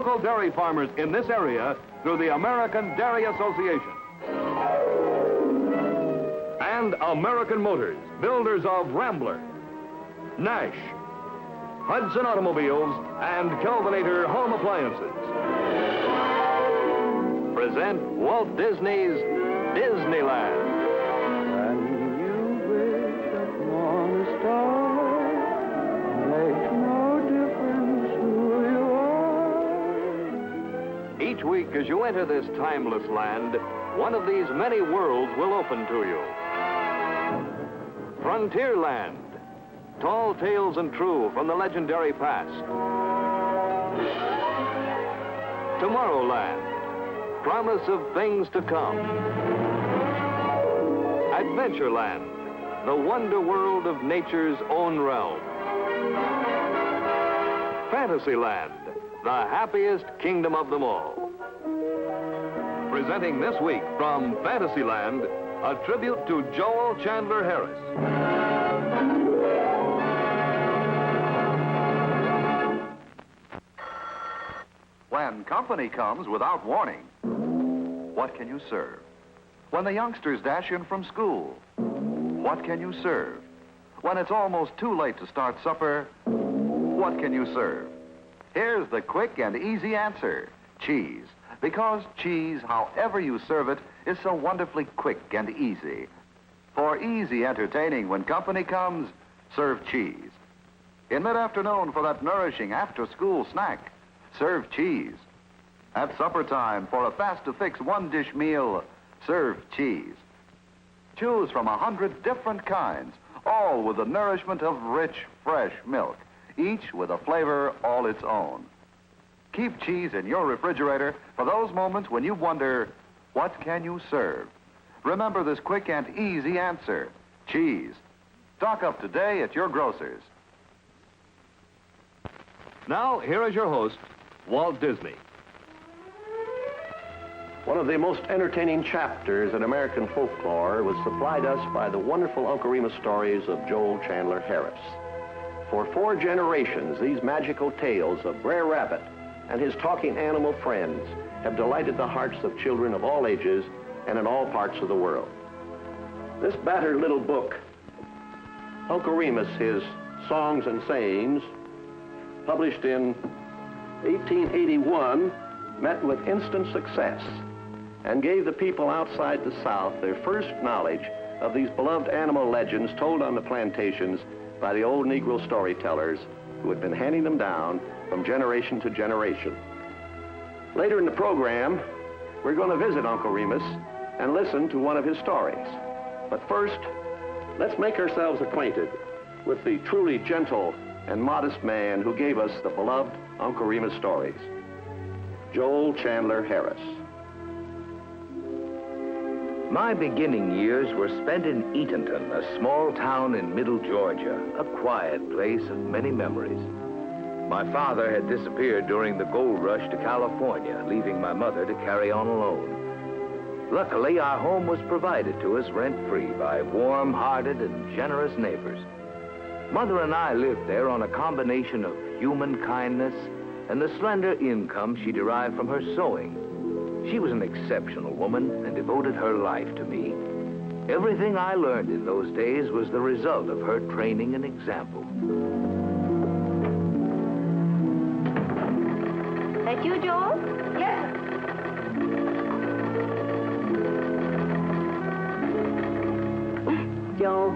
local dairy farmers in this area through the American Dairy Association. And American Motors, builders of Rambler, Nash, Hudson Automobiles, and Kelvinator Home Appliances present Walt Disney's Disneyland. When you wish upon a star, makes no difference who you are. Each week as you enter this timeless land, one of these many worlds will open to you. Frontierland, tall tales and true from the legendary past. Tomorrowland, promise of things to come. Adventureland, the wonder world of nature's own realm. Fantasyland, the happiest kingdom of them all. Presenting this week from Fantasyland, a tribute to Joel Chandler Harris. When company comes without warning, what can you serve? When the youngsters dash in from school, what can you serve? When it's almost too late to start supper, what can you serve? Here's the quick and easy answer: cheese. Because cheese, however you serve it, is so wonderfully quick and easy. For easy entertaining when company comes, serve cheese. In mid-afternoon for that nourishing after-school snack, serve cheese. At supper time for a fast-to-fix one-dish meal, serve cheese. Choose from 100 different kinds, all with the nourishment of rich, fresh milk, each with a flavor all its own. Keep cheese in your refrigerator for those moments when you wonder, what can you serve? Remember this quick and easy answer: cheese. Stock up today at your grocer's. Now, here is your host, Walt Disney. One of the most entertaining chapters in American folklore was supplied us by the wonderful Uncle Remus stories of Joel Chandler Harris. For 4 generations, these magical tales of Brer Rabbit and his talking animal friends have delighted the hearts of children of all ages and in all parts of the world. This battered little book, Uncle Remus, His Songs and Sayings, published in 1881, met with instant success and gave the people outside the South their first knowledge of these beloved animal legends told on the plantations by the old Negro storytellers who had been handing them down from generation to generation. Later in the program, we're going to visit Uncle Remus and listen to one of his stories. But first, let's make ourselves acquainted with the truly gentle and modest man who gave us the beloved Uncle Remus stories, Joel Chandler Harris. My beginning years were spent in Eatonton, a small town in middle Georgia, a quiet place of many memories. My father had disappeared during the gold rush to California, leaving my mother to carry on alone. Luckily, our home was provided to us rent-free by warm-hearted and generous neighbors. Mother and I lived there on a combination of human kindness and the slender income she derived from her sewing. She was an exceptional woman and devoted her life to me. Everything I learned in those days was the result of her training and example. That you, Joel? Yes. Joel,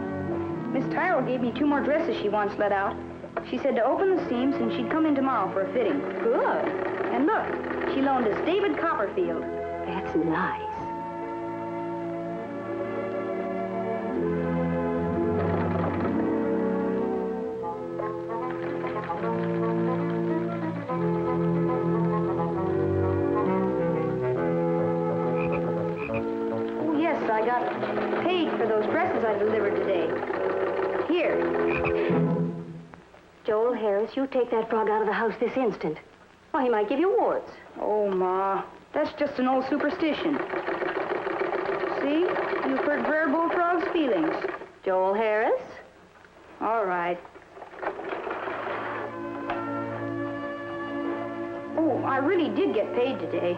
Miss Tyrrell gave me 2 more dresses she wants let out. She said to open the seams and she'd come in tomorrow for a fitting. Good. And look, she loaned us David Copperfield. That's nice. Oh, yes, I got paid for those dresses I delivered today. Here. Joel Harris, you take that frog out of the house this instant. Why, he might give you warts. Oh, Ma, that's just an old superstition. See? You've hurt Brer Bullfrog's feelings. Joel Harris? All right. Oh, Oh, I really did get paid today.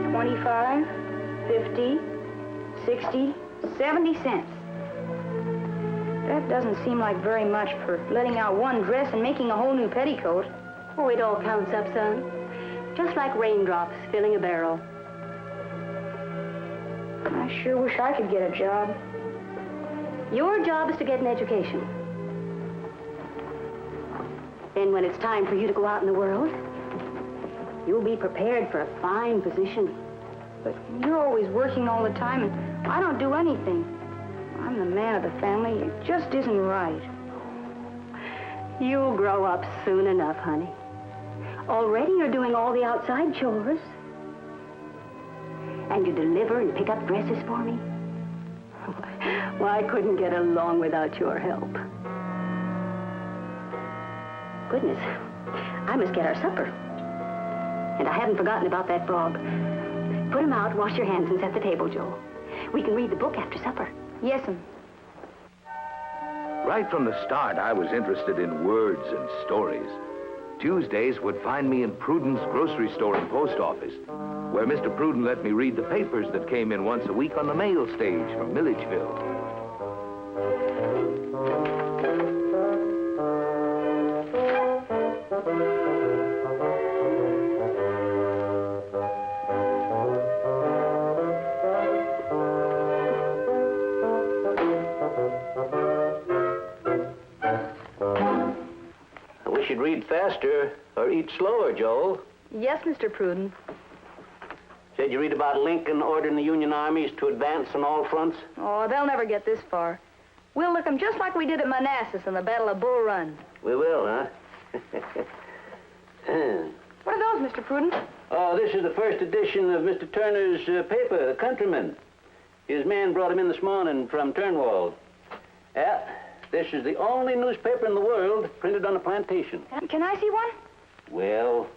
25, 50, 60, 70 cents. That doesn't seem like very much for letting out one dress and making a whole new petticoat. Oh, it all counts up, son. Just like raindrops filling a barrel. I sure wish I could get a job. Your job is to get an education. Then when it's time for you to go out in the world, you'll be prepared for a fine position. But you're always working all the time, and I don't do anything. I'm the man of the family. It just isn't right. You'll grow up soon enough, honey. Already you're doing all the outside chores. And you deliver and pick up dresses for me. Well, I couldn't get along without your help. Goodness, I must get our supper. And I haven't forgotten about that frog. Put him out, wash your hands, and set the table, Joel. We can read the book after supper. Yes'm. Right from the start, I was interested in words and stories. Tuesdays would find me in Pruden's grocery store and post office, where Mr. Pruden let me read the papers that came in once a week on the mail stage from Milledgeville. You'd read faster or eat slower, Joel. Yes, Mr. Pruden. Said you read about Lincoln ordering the Union armies to advance on all fronts? Oh, they'll never get this far. We'll lick them just like we did at Manassas in the Battle of Bull Run. We will, huh? What are those, Mr. Pruden? Oh, this is the first edition of Mr. Turner's paper, The Countryman. His man brought him in this morning from Turnwold. Yeah. This is the only newspaper in the world printed on a plantation. Can I see one? Well,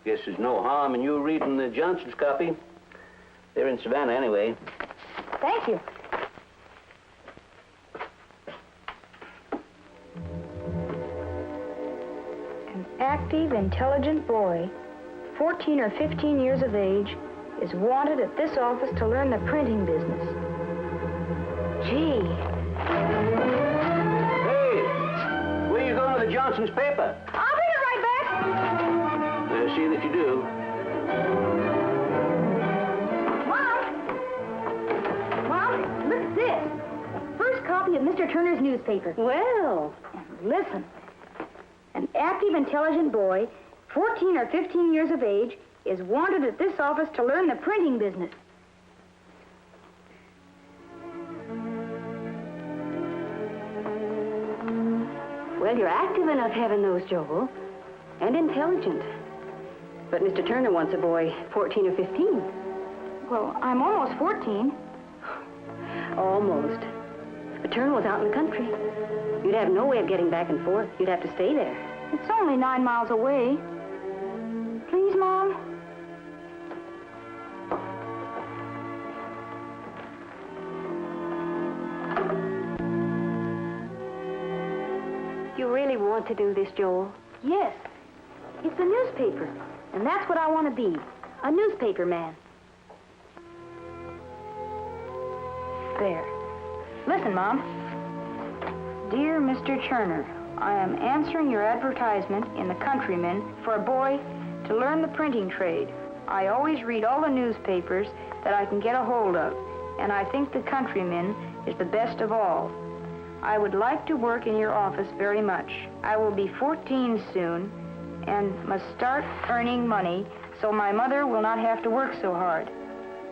guess there's no harm in you reading the Johnson's copy. They're in Savannah anyway. Thank you. An active, intelligent boy, 14 or 15 years of age, is wanted at this office to learn the printing business. Gee. The Johnson's paper. I'll bring it right back. See that you do. Mom, look at this. First copy of Mr. Turner's newspaper. Well. Listen. An active, intelligent boy, 14 or 15 years of age, is wanted at this office to learn the printing business. Well, you're active enough having those, Joel. And intelligent. But Mr. Turner wants a boy 14 or 15. Well, I'm almost 14. Almost. But Turner was out in the country. You'd have no way of getting back and forth. You'd have to stay there. It's only 9 miles away. Please, Mom? You really want to do this, Joel? Yes. It's a newspaper. And that's what I want to be. A newspaper man. There. Listen, Mom. Dear Mr. Turner, I am answering your advertisement in the Countryman for a boy to learn the printing trade. I always read all the newspapers that I can get a hold of, and I think the Countryman is the best of all. I would like to work in your office very much. I will be 14 soon and must start earning money so my mother will not have to work so hard.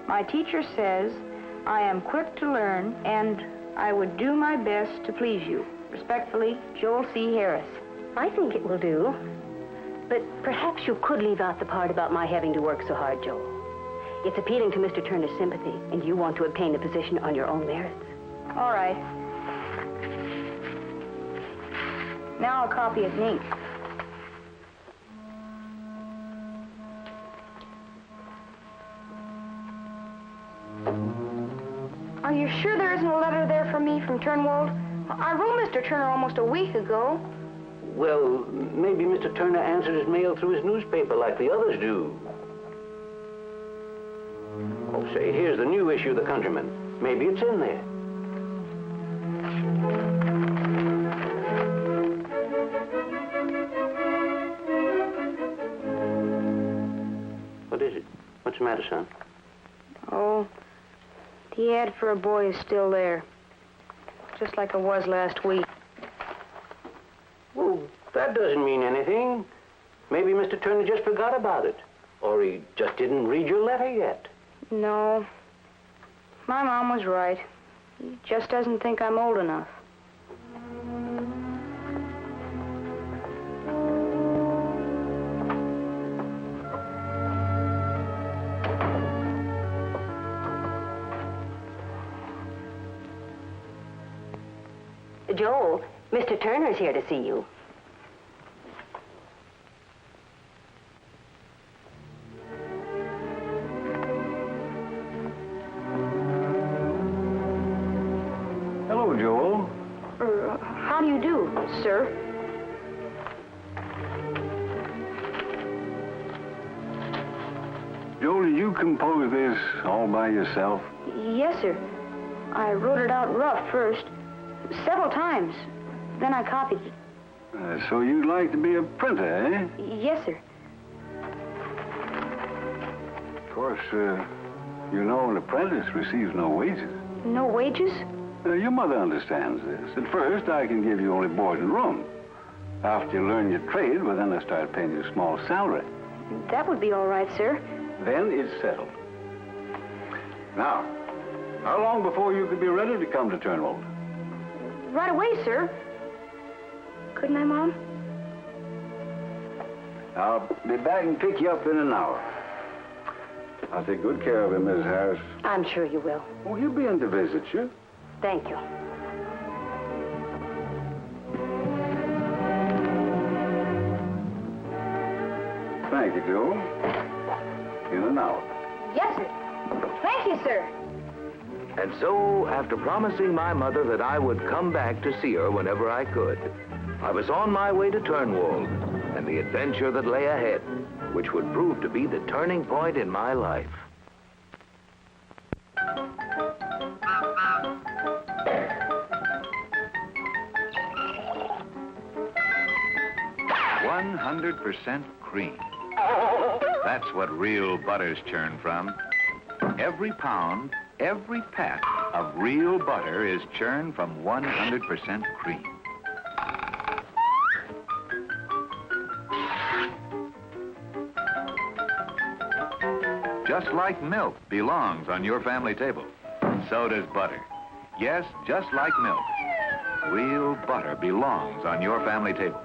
My teacher says I am quick to learn and I would do my best to please you. Respectfully, Joel C. Harris. I think it will do. But perhaps you could leave out the part about my having to work so hard, Joel. It's appealing to Mr. Turner's sympathy, and you want to obtain the position on your own merits. All right. Now I'll copy it neat. Are you sure there isn't a letter there for me from Turnwold? I wrote Mr. Turner almost a week ago. Well, maybe Mr. Turner answered his mail through his newspaper like the others do. Oh, say, here's the new issue of the Countryman. Maybe it's in there. What is it? What's the matter, son? Oh, the ad for a boy is still there. Just like it was last week. Well, that doesn't mean anything. Maybe Mr. Turner just forgot about it. Or he just didn't read your letter yet. No. My mom was right. He just doesn't think I'm old enough. Joel, Mr. Turner's here to see you. Hello, Joel. How do you do, sir? Joel, did you compose this all by yourself? Yes, sir. I wrote it out rough first, several times. Then I copied it. So you'd like to be a printer, eh? Yes, sir. Of course, you know an apprentice receives no wages. No wages? Your mother understands this. At first, I can give you only board and room. After you learn your trade, well, then I start paying you a small salary. That would be all right, sir. Then it's settled. Now, how long before you could be ready to come to Turnwold? Right away, sir. Couldn't I, Mom? I'll be back and pick you up in an hour. I'll take good care of him, Mrs. Harris. I'm sure you will. Oh, he'll be in to visit you. Thank you. Thank you, Joe. In an hour. Yes, sir. Thank you, sir. And so, after promising my mother that I would come back to see her whenever I could, I was on my way to Turnwold and the adventure that lay ahead, which would prove to be the turning point in my life. %100% cream. That's what real butter's churn from. Every pound, every pat of real butter is churned from 100% cream. Just like milk belongs on your family table, so does butter. Yes, just like milk, real butter belongs on your family table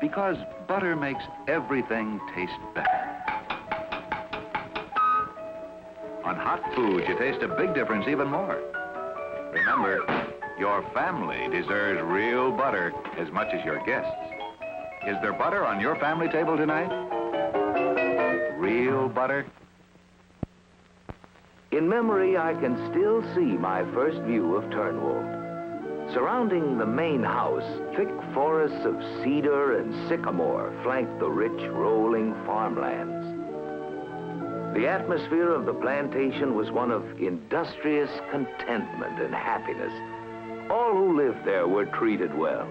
because butter makes everything taste better. On hot food, you taste a big difference even more. Remember, your family deserves real butter as much as your guests. Is there butter on your family table tonight? Real butter? In memory, I can still see my first view of Turnwold. Surrounding the main house, thick forests of cedar and sycamore flanked the rich, rolling farmlands. The atmosphere of the plantation was one of industrious contentment and happiness. All who lived there were treated well.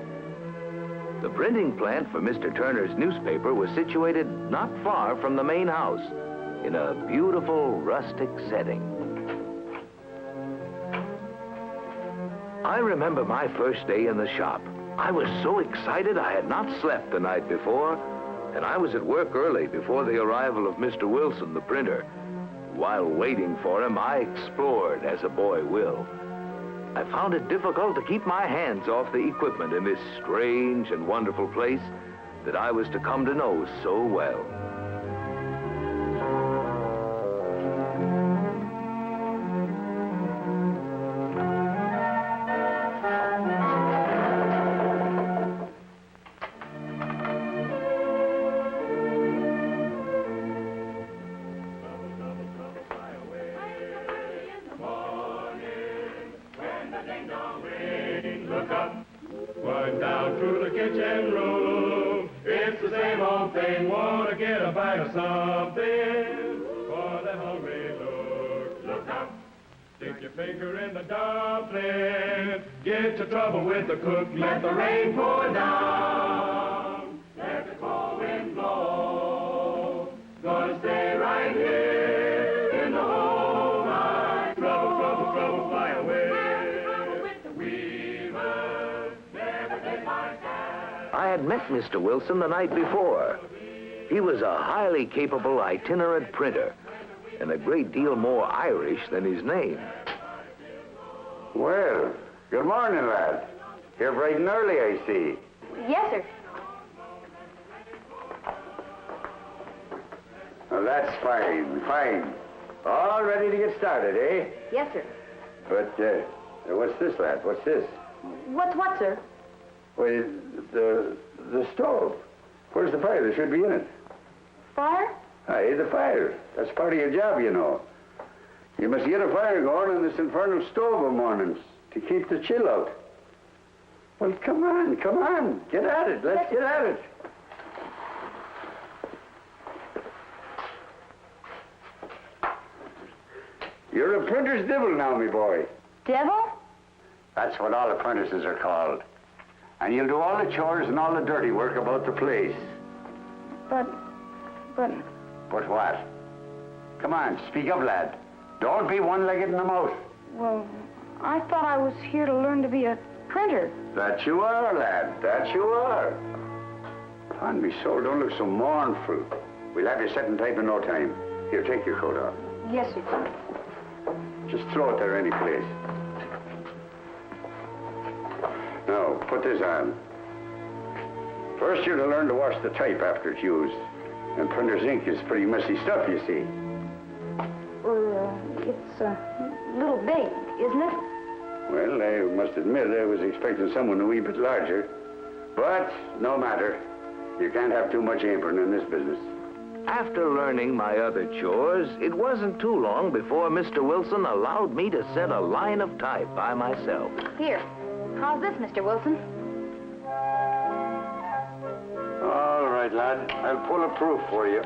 The printing plant for Mr. Turner's newspaper was situated not far from the main house, in a beautiful rustic setting. I remember my first day in the shop. I was so excited I had not slept the night before, and I was at work early before the arrival of Mr. Wilson, the printer. While waiting for him, I explored as a boy will. I found it difficult to keep my hands off the equipment in this strange and wonderful place that I was to come to know so well. Look up, work down through the kitchen room. same old thing, wanna get a bite of something. For the hungry look out. Stick your finger in the dumpling. Get your trouble with the cook, let the rain pour down. Let the cold wind blow. Gonna stay right here in the hole. My trouble, fly away. Trouble with the weavers, never did my task. I had met Mr. Wilson the night before. He was a highly capable itinerant printer, and a great deal more Irish than his name. Well, good morning, lad. Here bright and early, I see. Yes, sir. Well, that's fine, fine. All ready to get started, eh? Yes, sir. But, what's this, lad? What's this? What's what, sir? Well, the stove. Where's the fire? There should be in it. Fire? Aye, the fire. That's part of your job, you know. You must get a fire going on this infernal stove of mornings to keep the chill out. Well, come on. Get at it. Let's get at it. You're a printer's devil now, me boy. Devil? That's what all apprentices are called. And you'll do all the chores and all the dirty work about the place. But... But what? Come on, speak up, lad. Don't be one-legged in the mouth. Well, I thought I was here to learn to be a printer. That you are, lad. That you are. On me soul, don't look so mournful. We'll have you set and type in no time. Here, take your coat off. Yes, sir. Just throw it there any place. Now, put this on. First, you're to learn to wash the type after it's used. And printer's ink is pretty messy stuff, you see. It's a little big, isn't it? Well, I must admit I was expecting someone a wee bit larger. But no matter. You can't have too much apron in this business. After learning my other chores, it wasn't too long before Mr. Wilson allowed me to set a line of type by myself. Here. How's this, Mr. Wilson? All right, lad. I'll pull a proof for you.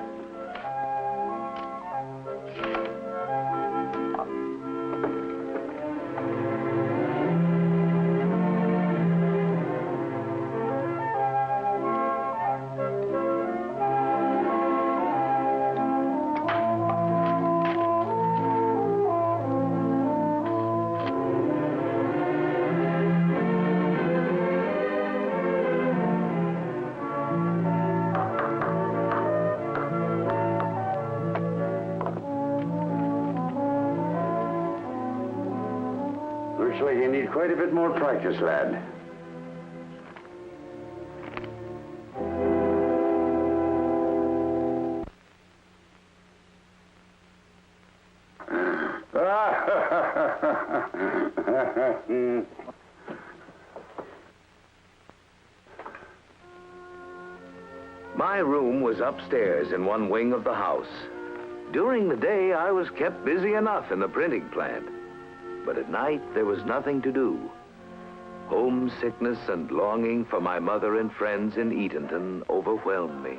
Looks like you need quite a bit more practice, lad. My room was upstairs in one wing of the house. During the day, I was kept busy enough in the printing plant. But at night, there was nothing to do. Homesickness and longing for my mother and friends in Eatonton overwhelmed me.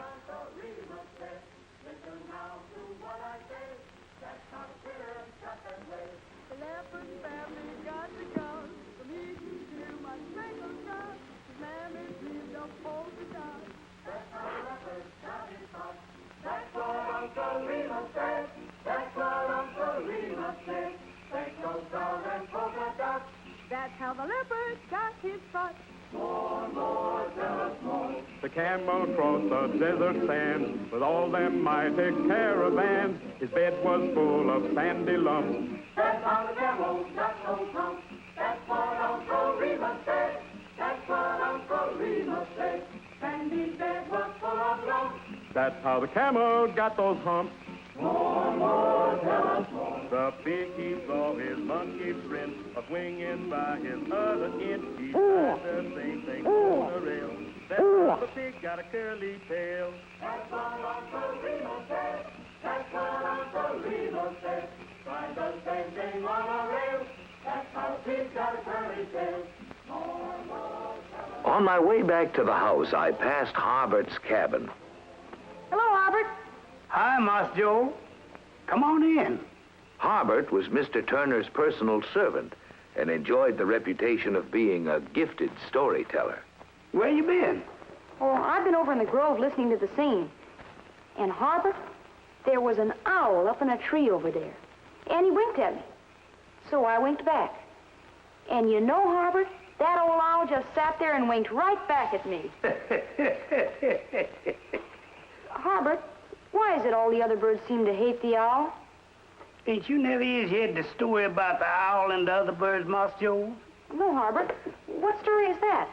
That's how the leopard got his spot. More, tell us more. The camel crossed the desert sands with all them mighty caravans. His bed was full of sandy lumps. That's how the camel got those humps. That's what Uncle Remus said. That's what Uncle Remus said. Sandy's bed was full of lumps. That's how the camel got those humps. More, tell us more. The pig he saw his monkey friend a-swinging by his other end. He tried the same thing on the rail. That's how the pig got a curly tail. That's what Uncle Remus said. That's what Uncle Remus said. Tried the same thing on a rail. That's how the pig got a curly tail. More, tell us more. On my way back to the house, I passed Harbert's cabin. Hi, Master Joel. Come on in. Harbert was Mr. Turner's personal servant and enjoyed the reputation of being a gifted storyteller. Where you been? Oh, I've been over in the grove listening to the singing. And Harbert, there was an owl up in a tree over there. And he winked at me. So I winked back. And you know, Harbert, that old owl just sat there and winked right back at me. Harbert, why is it all the other birds seem to hate the owl? Ain't you never heard the story about the owl and the other birds, Master Joel? No, Harbert. What story is that?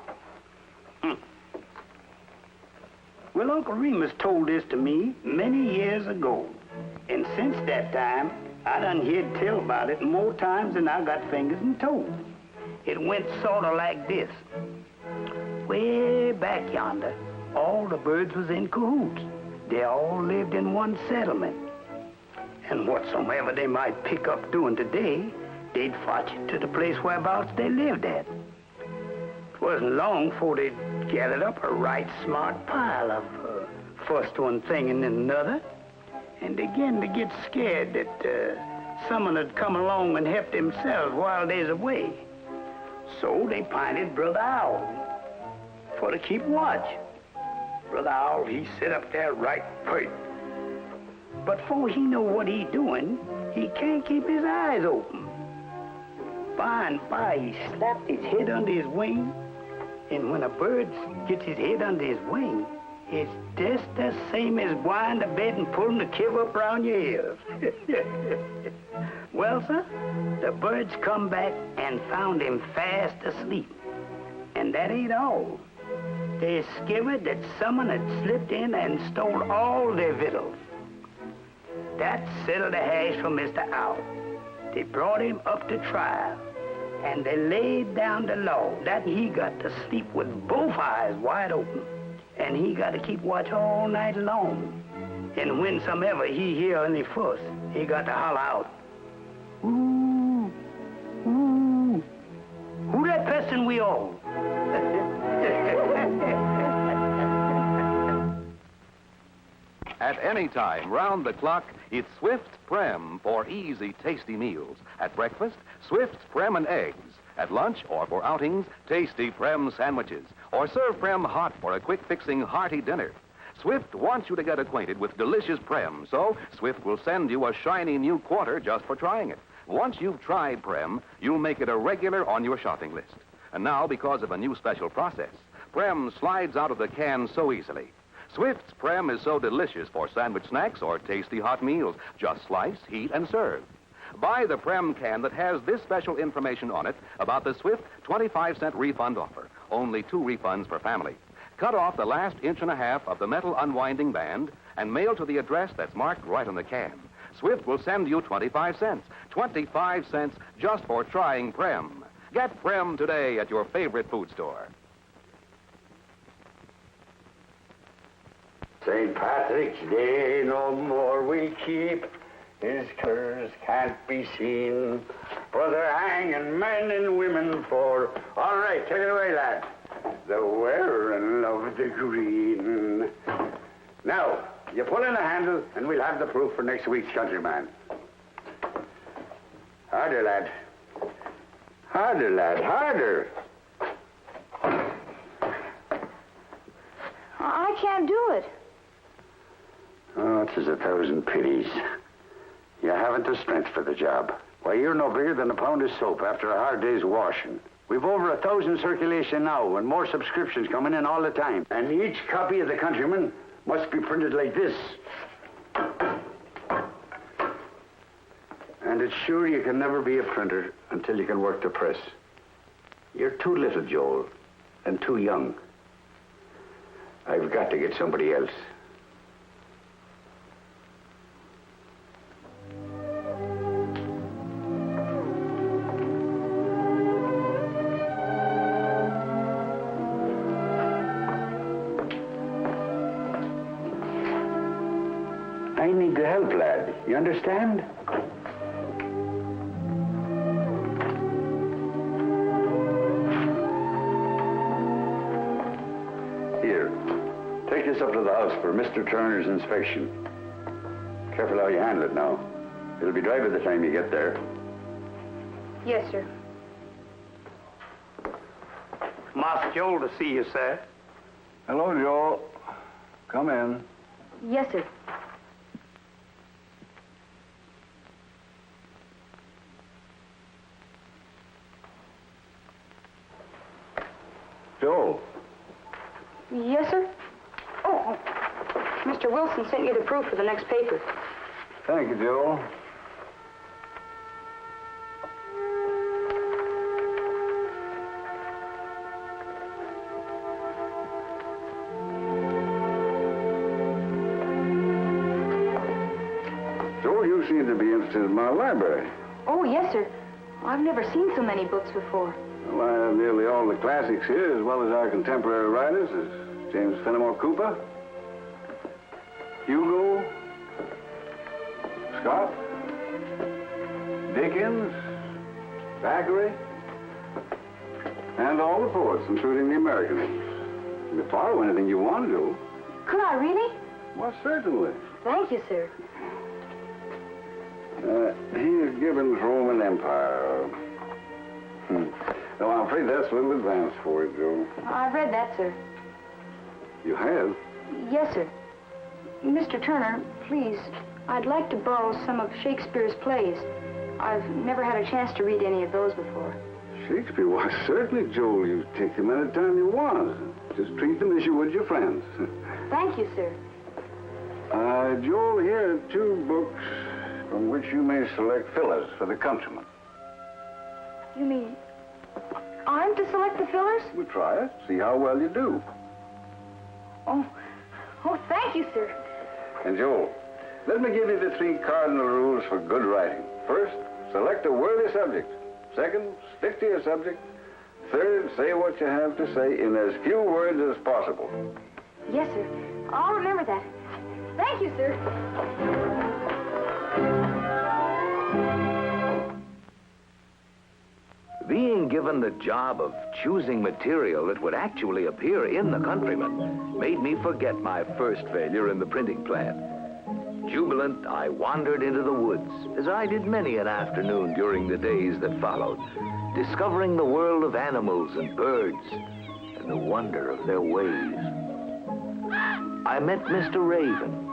Well, Uncle Remus told this to me many years ago. And since that time, I done heard tell about it more times than I got fingers and toes. It went sort of like this. Way back yonder, all the birds was in cahoots. They all lived in one settlement. And whatsoever they might pick up doing today, they'd fetch it to the place whereabouts they lived at. It wasn't long before they'd gathered up a right smart pile of first one thing and then another, and began to get scared that someone had come along and helped themselves while they's away. So they pinted Brother Owl for to keep watch. Brother Owl, he sit up there right pert. But before he know what he doing, he can't keep his eyes open. By and by, he slapped his head under his wing, and when a bird gets his head under his wing, it's just the same as going to bed and pulling the kiv up around your ears. Well, sir, the birds come back and found him fast asleep. And that ain't all. They discovered that someone had slipped in and stole all their victuals. That settled the hash for Mr. Owl. They brought him up to trial, and they laid down the law that he got to sleep with both eyes wide open, and he got to keep watch all night long. And whensomever he hear any fuss, he got to holler out, "Ooh, ooh, who that pestin' we all?" At any time, round the clock, it's Swift Prem for easy, tasty meals. At breakfast, Swift Prem and eggs. At lunch or for outings, tasty Prem sandwiches. Or serve Prem hot for a quick-fixing, hearty dinner. Swift wants you to get acquainted with delicious Prem, so Swift will send you a shiny new quarter just for trying it. Once you've tried Prem, you'll make it a regular on your shopping list. And now, because of a new special process, Prem slides out of the can so easily. Swift's Prem is so delicious for sandwich snacks or tasty hot meals. Just slice, heat, and serve. Buy the Prem can that has this special information on it about the Swift 25-cent refund offer. Only 2 refunds per family. Cut off the last 1.5 inches of the metal unwinding band and mail to the address that's marked right on the can. Swift will send you 25 cents. 25 cents just for trying Prem. Get Prem today at your favorite food store. St. Patrick's Day no more we keep, his colours can't be seen, for they're hanging men and women for... All right, take it away, lad. The wearing of the green. Now, you pull in the handle, and we'll have the proof for next week's Countryman. Harder, lad. Harder, lad, harder. I can't do it. Oh, 'tis 1,000 pities. You haven't the strength for the job. Why, you're no bigger than a pound of soap after a hard day's washing. We've over 1,000 circulation now, and more subscriptions coming in all the time. And each copy of the Countryman must be printed like this. And it's sure you can never be a printer until you can work the press. You're too little, Joel, and too young. I've got to get somebody else. I need the help, lad. You understand? Here, take this up to the house for Mr. Turner's inspection. Careful how you handle it now. It'll be dry by the time you get there. Yes, sir. Master Joel to see you, sir. Hello, Joel. Come in. Yes, sir. Joel. Yes, sir? Oh, Mr. Wilson sent you the proof for the next paper. Thank you, Joel. Joel, you seem to be interested in my library. Oh, yes, sir. I've never seen so many books before. Well, I have nearly all the classics here, as well as our contemporary writers, as James Fenimore Cooper, Hugo, Scott, Dickens, Thackeray, and all the poets, including the American ones. You can follow anything you want to do. Could I really? Well, certainly. Thank you, sir. Here's Gibbon's Roman Empire. No, I'm afraid that's a little advanced for you, Joe. I've read that, sir. You have? Yes, sir. Mr. Turner, please, I'd like to borrow some of Shakespeare's plays. I've never had a chance to read any of those before. Shakespeare? Why, certainly, Joel. You take them any time you want. Just treat them as you would your friends. Thank you, sir. Joel, here are 2 books from which you may select fillers for the countryman. You mean I'm to select the fillers? We'll try it. See how well you do. Oh, thank you, sir. And Joel, let me give you the 3 cardinal rules for good writing. First, select a worthy subject. Second, stick to your subject. Third, say what you have to say in as few words as possible. Yes, sir. I'll remember that. Thank you, sir. Being given the job of choosing material that would actually appear in the Countryman made me forget my first failure in the printing plant. Jubilant, I wandered into the woods, as I did many an afternoon during the days that followed, discovering the world of animals and birds and the wonder of their ways. I met Mr. Raven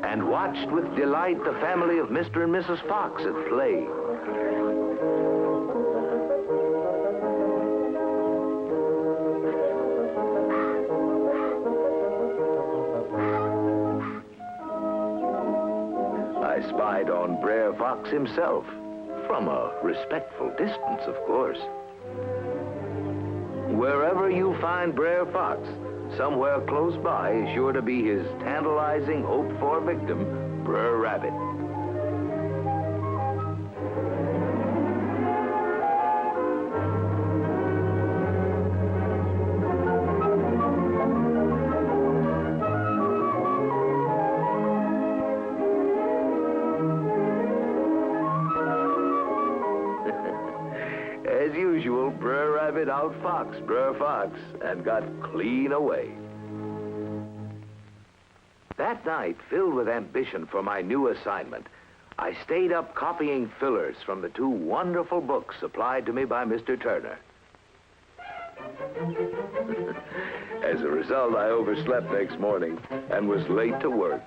and watched with delight the family of Mr. and Mrs. Fox at play. I spied on Brer Fox himself, from a respectful distance, of course. Wherever you find Brer Fox, somewhere close by is sure to be his tantalizing, hoped-for victim, Brer Rabbit. As usual, Brer Rabbit outfoxed Brer Fox and got clean away. That night, filled with ambition for my new assignment, I stayed up copying fillers from the 2 wonderful books supplied to me by Mr. Turner. As a result, I overslept next morning and was late to work.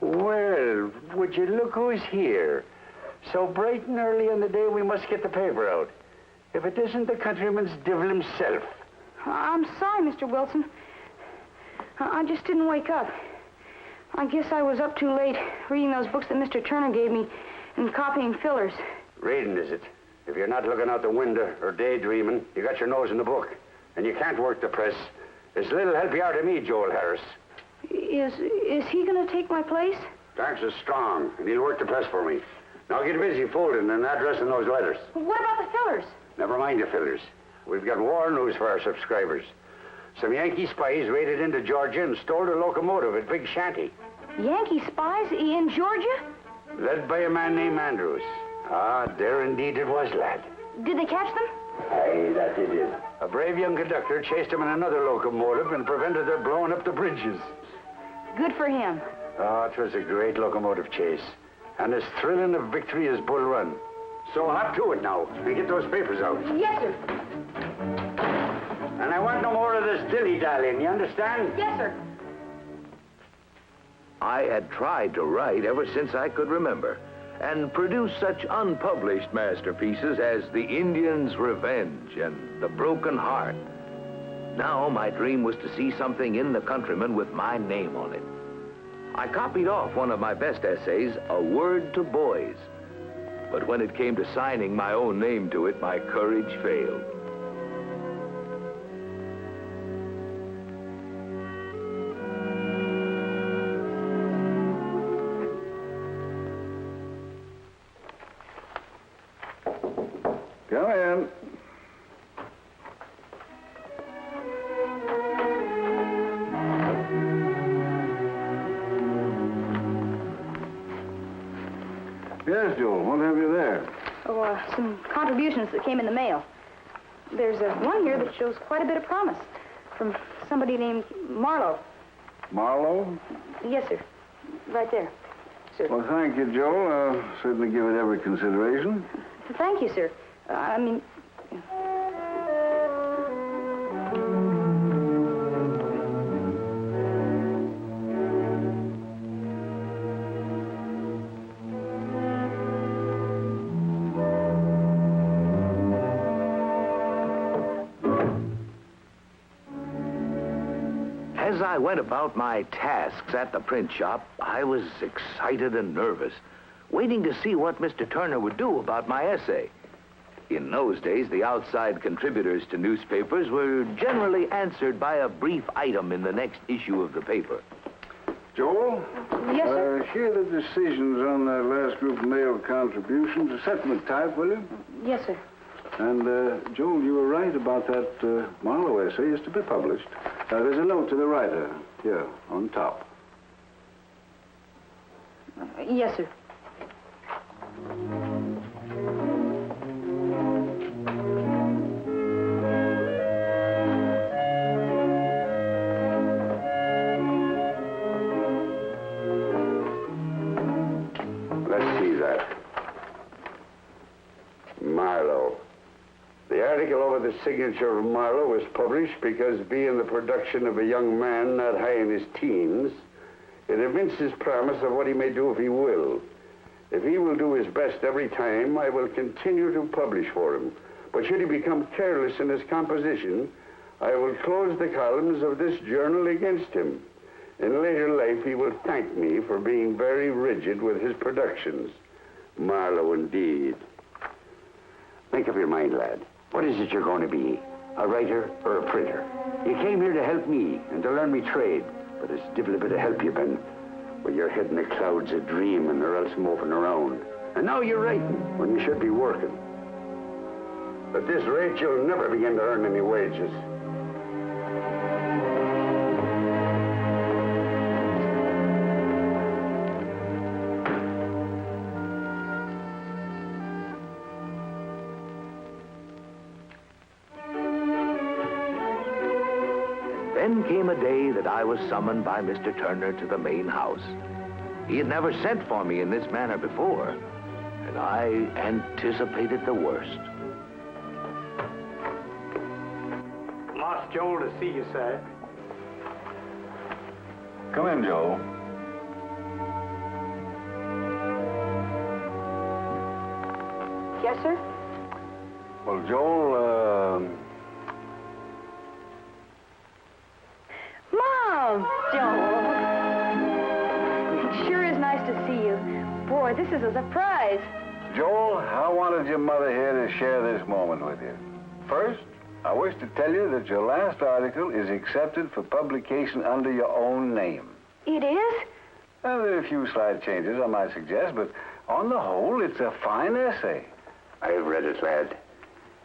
Well, would you look who's here? So bright and early in the day, we must get the paper out. If it isn't the Countryman's devil himself. I'm sorry, Mr. Wilson. I just didn't wake up. I guess I was up too late reading those books that Mr. Turner gave me and copying fillers. Reading, is it? If you're not looking out the window or daydreaming, you got your nose in the book. And you can't work the press. There's little help you out of me, Joel Harris. Is he going to take my place? Thanks is strong, and he'll work the press for me. Now get busy folding and addressing those letters. What about the fillers? Never mind the fillers. We've got war news for our subscribers. Some Yankee spies raided into Georgia and stole a locomotive at Big Shanty. Yankee spies in Georgia? Led by a man named Andrews. Ah, there indeed it was, lad. Did they catch them? Aye, that they did. A brave young conductor chased him in another locomotive and prevented their blowing up the bridges. Good for him. Oh, it was a great locomotive chase. And as thrilling a victory as Bull Run. So hop to it now and get those papers out. Yes, sir. And I want no more of this dilly-dallying, you understand? Yes, sir. I had tried to write ever since I could remember, and produce such unpublished masterpieces as The Indian's Revenge and The Broken Heart. Now my dream was to see something in the Countryman with my name on it. I copied off one of my best essays, A Word to Boys. But when it came to signing my own name to it, my courage failed. Come in. Yes, Joel, what have you there? Oh, some contributions that came in the mail. There's one here that shows quite a bit of promise from somebody named Marlowe. Marlowe? Yes, sir. Right there, sir. Well, thank you, Joel. I'll certainly give it every consideration. Thank you, sir. I mean... As I went about my tasks at the print shop, I was excited and nervous, waiting to see what Mr. Turner would do about my essay. In those days, the outside contributors to newspapers were generally answered by a brief item in the next issue of the paper. Joel? Yes, sir. Here are the decisions on that last group of mail contributions. A settlement type, will you? Yes, sir. And, Joel, you were right about that Marlowe essay is to be published. There's a note to the writer, here, on top. Yes, sir. Let's see that. Marlowe. The article over the signature of Marlowe was published because, being the production of a young man not high in his teens, it evinces promise of what he may do if he will. If he will do his best every time, I will continue to publish for him. But should he become careless in his composition, I will close the columns of this journal against him. In later life, he will thank me for being very rigid with his productions. Marlowe, indeed. Make up your mind, lad. What is it you're going to be? A writer or a printer? You came here to help me and to learn me trade, but it's divil a bit of help you've been. With your head in the clouds a dreaming or else moping around. And now you're writing when you should be working. At this rate, you'll never begin to earn any wages. Then came a day that I was summoned by Mr. Turner to the main house. He had never sent for me in this manner before, and I anticipated the worst. Ask Joel to see you, sir. Come in, Joel. Yes, sir? Well, Joel, Mom! Joel! It sure is nice to see you. Boy, this is a surprise. Joel, I wanted your mother here to share this moment with you. First, I wish to tell you that your last article is accepted for publication under your own name. It is? Well, there are a few slight changes I might suggest, but on the whole, it's a fine essay. I've read it, lad.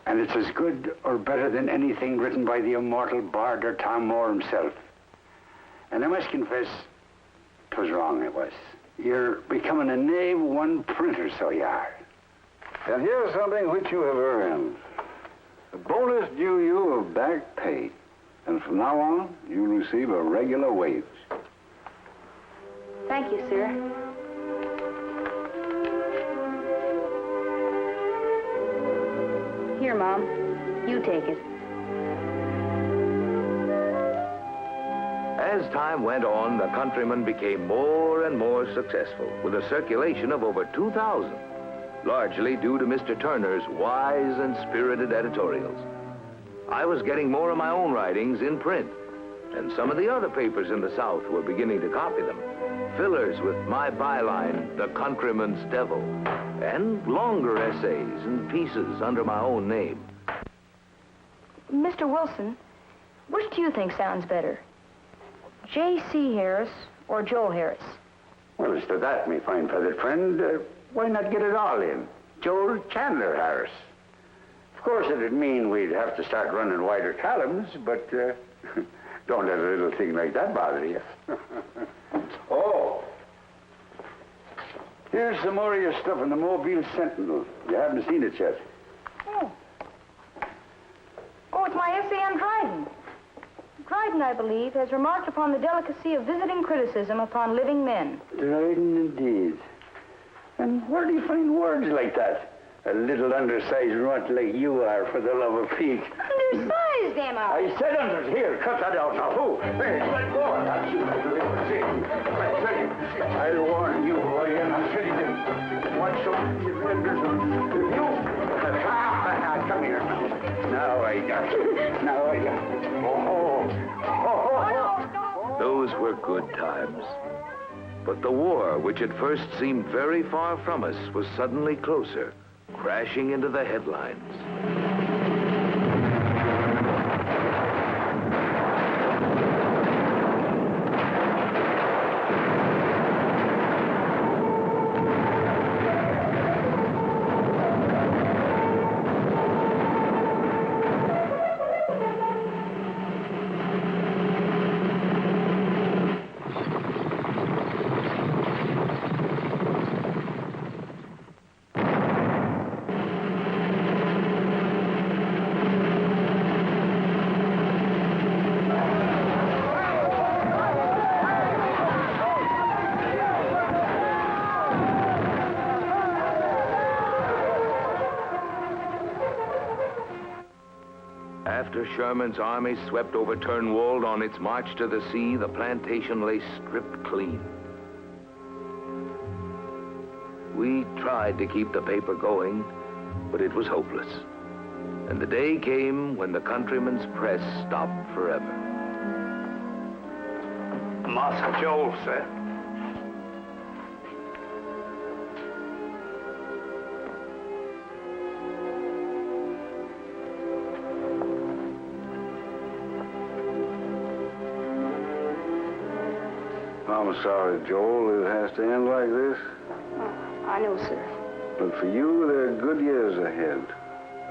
And it's as good or better than anything written by the immortal bard or Tom Moore himself. And I must confess, 'twas wrong it was. You're becoming a knave one printer, so you are. And here's something which you have earned. A bonus due you of back pay. And from now on, you'll receive a regular wage. Thank you, sir. Here, Mom. You take it. As time went on, the Countryman became more and more successful, with a circulation of over 2,000, largely due to Mr. Turner's wise and spirited editorials. I was getting more of my own writings in print, and some of the other papers in the South were beginning to copy them. Fillers with my byline, The Countryman's Devil, and longer essays and pieces under my own name. Mr. Wilson, which do you think sounds better? J.C. Harris or Joel Harris? Well, as to that, me fine feathered friend, why not get it all in? Joel Chandler Harris. Of course, it'd mean we'd have to start running wider columns, but don't let a little thing like that bother you. Oh, here's some more of your stuff in the Mobile Sentinel. You haven't seen it yet. Oh, it's my essay on Dryden. Dryden, I believe, has remarked upon the delicacy of visiting criticism upon living men. Dryden, indeed. And where do you find words like that? A little undersized runt like you are, for the love of Pete. Undersized, am I? I said under. Here, cut that out now. Who? Hey, let go. I'll shoot that little thing. I tell you, I'll warn you, boy, and I'll tell you this. Watch out, you vendors. If you... Come here now. Now I got you. Now I got you. Those were good times. But the war, which at first seemed very far from us, was suddenly closer, crashing into the headlines. After Sherman's army swept over Turnwold on its march to the sea, the plantation lay stripped clean. We tried to keep the paper going, but it was hopeless. And the day came when the Countryman's press stopped forever. Master Joel, sir. I'm sorry, Joel, it has to end like this. I know, sir. But for you, there are good years ahead.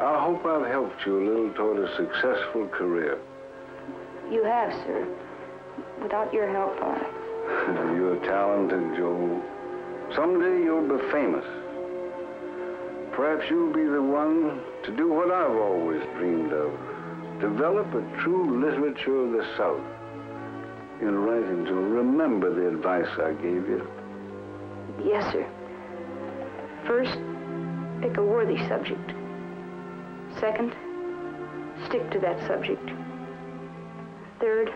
I hope I've helped you a little toward a successful career. You have, sir. Without your help, You're talented, Joel. Someday you'll be famous. Perhaps you'll be the one to do what I've always dreamed of. Develop a true literature of the South. You're writing to remember the advice I gave you. Yes, sir. First, pick a worthy subject. Second, stick to that subject. Third,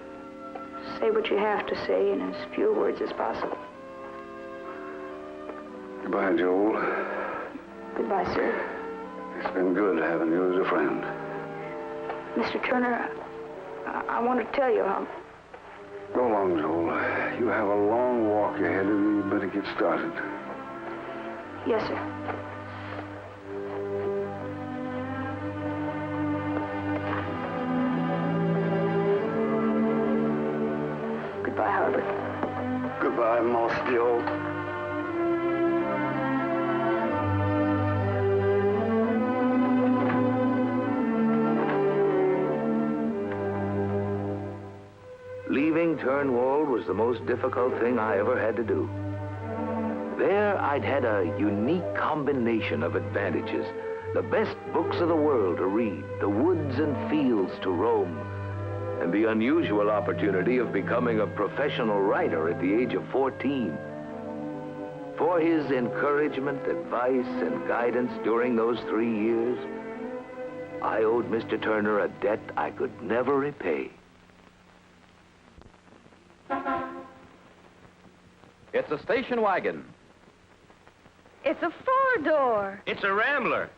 say what you have to say in as few words as possible. Goodbye, Joel. Goodbye, sir. It's been good having you as a friend. Mr. Turner, I want to tell you how... Go along, Joel. You have a long walk ahead of you. You better get started. Yes, sir. Goodbye, Harbor. Goodbye, Moss Joel. Turnwold was the most difficult thing I ever had to do. There, I'd had a unique combination of advantages. The best books of the world to read, the woods and fields to roam, and the unusual opportunity of becoming a professional writer at the age of 14. For his encouragement, advice, and guidance during those 3 years, I owed Mr. Turner a debt I could never repay. It's a station wagon. It's a four-door. It's a Rambler.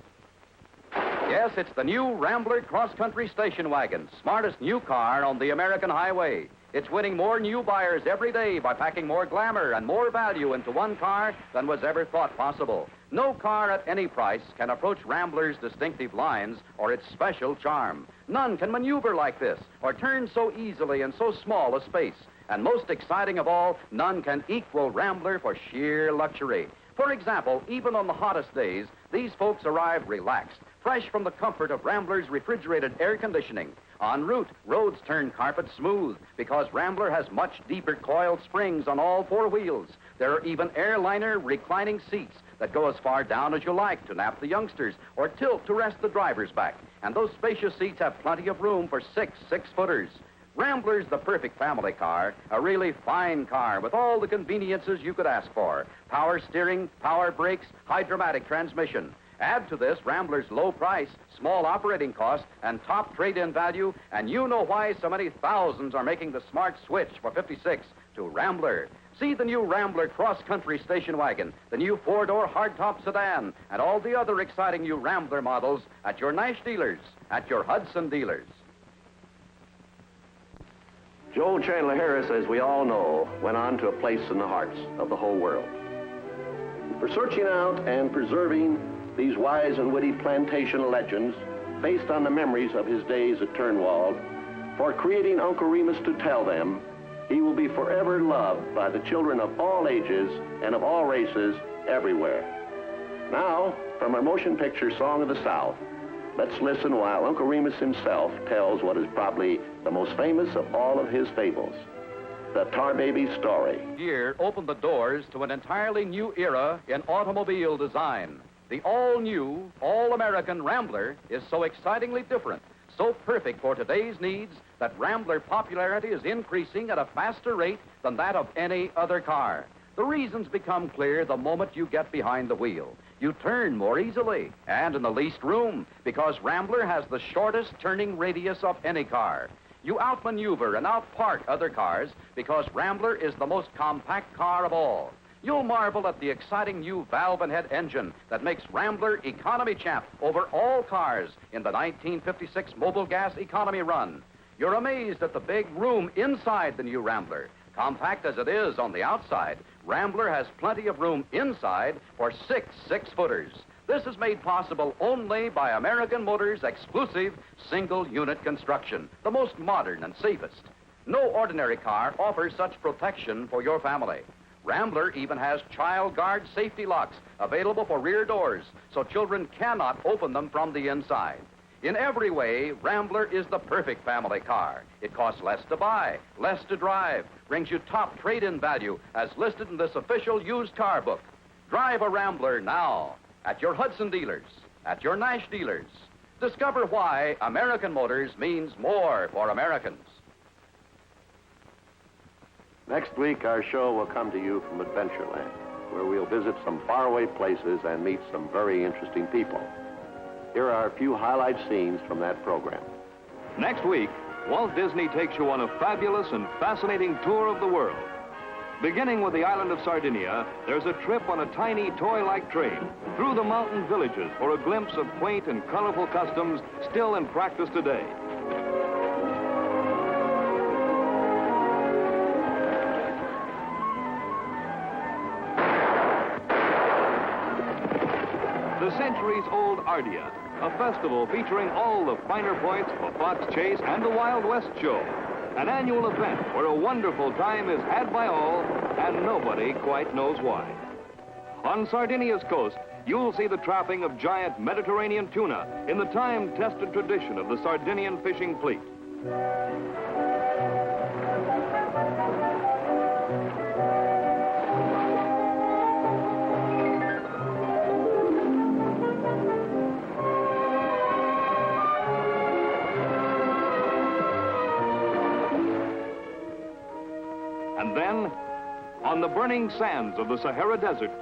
Yes, it's the new Rambler cross-country station wagon, smartest new car on the American highway. It's winning more new buyers every day by packing more glamour and more value into one car than was ever thought possible. No car at any price can approach Rambler's distinctive lines or its special charm. None can maneuver like this or turn so easily in so small a space. And most exciting of all, none can equal Rambler for sheer luxury. For example, even on the hottest days, these folks arrive relaxed, fresh from the comfort of Rambler's refrigerated air conditioning. En route, roads turn carpet smooth because Rambler has much deeper coiled springs on all four wheels. There are even airliner reclining seats that go as far down as you like to nap the youngsters or tilt to rest the driver's back. And those spacious seats have plenty of room for six-footers. Rambler's the perfect family car, a really fine car with all the conveniences you could ask for. Power steering, power brakes, hydromatic transmission. Add to this Rambler's low price, small operating cost, and top trade-in value, and you know why so many thousands are making the smart switch for 56 to Rambler. See the new Rambler cross-country station wagon, the new four-door hardtop sedan, and all the other exciting new Rambler models at your Nash dealers, at your Hudson dealers. Joel Chandler Harris, as we all know, went on to a place in the hearts of the whole world. For searching out and preserving these wise and witty plantation legends based on the memories of his days at Turnwold, for creating Uncle Remus to tell them, he will be forever loved by the children of all ages and of all races everywhere. Now, from our motion picture Song of the South, let's listen while Uncle Remus himself tells what is probably the most famous of all of his fables, the Tar Baby story. Year opened the doors to an entirely new era in automobile design. The all-new, all-American Rambler is so excitingly different, so perfect for today's needs, that Rambler popularity is increasing at a faster rate than that of any other car. The reasons become clear the moment you get behind the wheel. You turn more easily and in the least room because Rambler has the shortest turning radius of any car. You outmaneuver and outpark other cars because Rambler is the most compact car of all. You'll marvel at the exciting new valve and head engine that makes Rambler economy champ over all cars in the 1956 Mobil Gas economy run. You're amazed at the big room inside the new Rambler. Compact as it is on the outside, Rambler has plenty of room inside for six-footers. This is made possible only by American Motors' exclusive single-unit construction, the most modern and safest. No ordinary car offers such protection for your family. Rambler even has child guard safety locks available for rear doors, so children cannot open them from the inside. In every way, Rambler is the perfect family car. It costs less to buy, less to drive, brings you top trade-in value as listed in this official used car book. Drive a Rambler now at your Hudson dealers, at your Nash dealers. Discover why American Motors means more for Americans. Next week, our show will come to you from Adventureland, where we'll visit some faraway places and meet some very interesting people. Here are a few highlight scenes from that program. Next week, Walt Disney takes you on a fabulous and fascinating tour of the world. Beginning with the island of Sardinia, there's a trip on a tiny toy-like train through the mountain villages for a glimpse of quaint and colorful customs still in practice today. The centuries-old Ardea, a festival featuring all the finer points of a fox chase and the Wild West show. An annual event where a wonderful time is had by all, and nobody quite knows why. On Sardinia's coast, you'll see the trapping of giant Mediterranean tuna in the time-tested tradition of the Sardinian fishing fleet. on the burning sands of the Sahara Desert,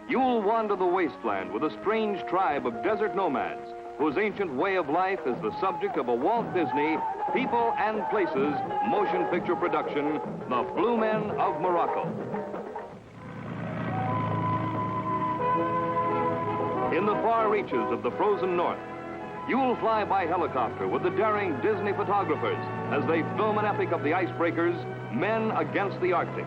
you'll wander the wasteland with a strange tribe of desert nomads whose ancient way of life is the subject of a Walt Disney People and Places motion picture production, The Blue Men of Morocco. In the far reaches of the frozen north, you'll fly by helicopter with the daring Disney photographers as they film an epic of the icebreakers, Men Against the Arctic.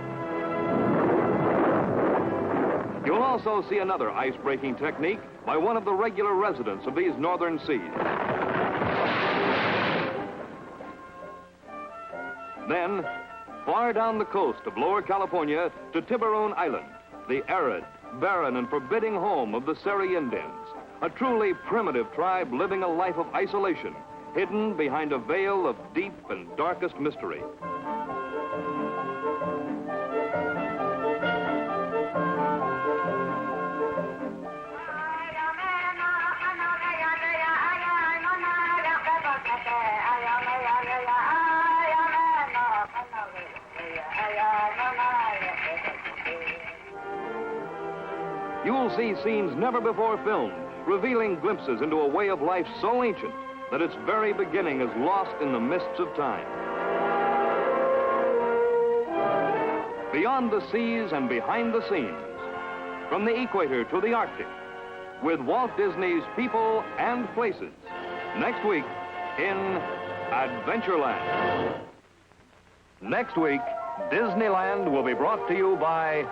You'll also see another ice-breaking technique by one of the regular residents of these northern seas. Then, far down the coast of Lower California to Tiburon Island, the arid, barren, and forbidding home of the Seri Indians, a truly primitive tribe living a life of isolation, hidden behind a veil of deep and darkest mystery. You'll see scenes never before filmed, revealing glimpses into a way of life so ancient that its very beginning is lost in the mists of time. Beyond the seas and behind the scenes, from the equator to the Arctic, with Walt Disney's People and Places, next week in Adventureland. Next week, Disneyland will be brought to you by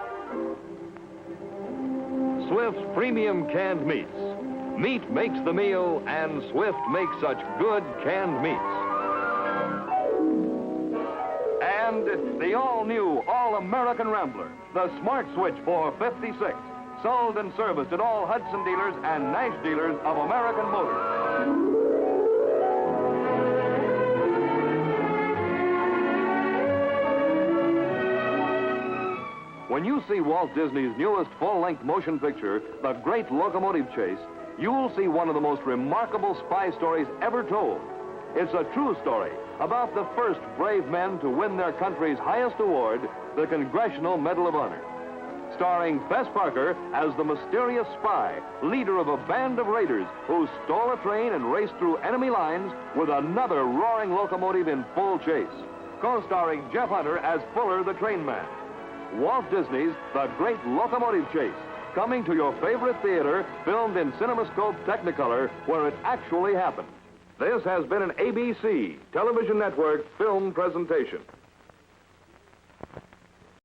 Swift's Premium Canned Meats. Meat makes the meal, and Swift makes such good canned meats. And the all-new, all-American Rambler, the smart switch for 56, sold and serviced at all Hudson dealers and Nash dealers of American Motors. When you see Walt Disney's newest full-length motion picture, The Great Locomotive Chase, you'll see one of the most remarkable spy stories ever told. It's a true story about the first brave men to win their country's highest award, the Congressional Medal of Honor. Starring Fess Parker as the mysterious spy, leader of a band of raiders who stole a train and raced through enemy lines with another roaring locomotive in full chase. Co-starring Jeff Hunter as Fuller the train man. Walt Disney's The Great Locomotive Chase, coming to your favorite theater, filmed in CinemaScope Technicolor, where it actually happened. This has been an ABC Television Network film presentation.